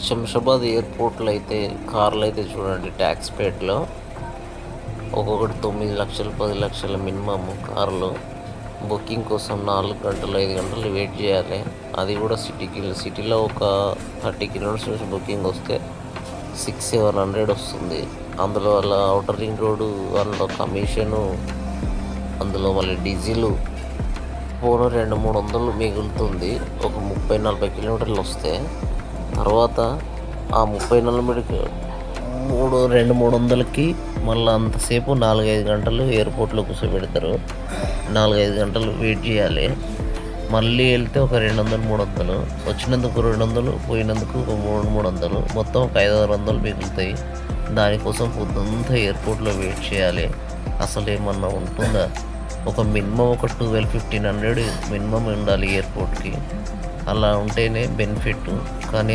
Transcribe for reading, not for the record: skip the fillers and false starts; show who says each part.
Speaker 1: శంషాబాద్ ఎయిర్పోర్ట్లో అయితే కార్లు అయితే చూడండి, ట్యాక్స్ పేడ్లో ఒక్కొక్కటి 9 లక్షలు 10 లక్షల మినిమమ్ కార్లు బుకింగ్ కోసం 4 గంటలు 5 గంటలు వెయిట్ చేయాలి. అది కూడా సిటీలో ఒక 30 కిలోమీటర్స్ నుంచి బుకింగ్ వస్తే 600-700 వస్తుంది. అందులో వాళ్ళ అవుటర్ రింగ్ రోడ్డు అందులో కమిషను, అందులో మళ్ళీ డీజిలు పోను 200-300 మిగులుతుంది. ఒక 30-40 కిలోమీటర్లు వస్తే తర్వాత ఆ 30-40 200-300కి మళ్ళీ అంతసేపు 4-5 గంటలు ఎయిర్పోర్ట్లో కూర్చోబెడతారు. 4-5 గంటలు వెయిట్ చేయాలి. మళ్ళీ వెళ్తే ఒక 200-300, వచ్చినందుకు 200, పోయినందుకు ఒక 300, మొత్తం ఒక 500 మిగులుతాయి. దానికోసం పొద్దుంతా ఎయిర్పోర్ట్లో వెయిట్ చేయాలి. అసలు ఏమన్నా ఉంటుందా? ఒక మినిమం ఒక 1200-1500 మినిమం ఉండాలి ఎయిర్పోర్ట్కి. అలా ఉంటేనే బెనిఫిట్. కానీ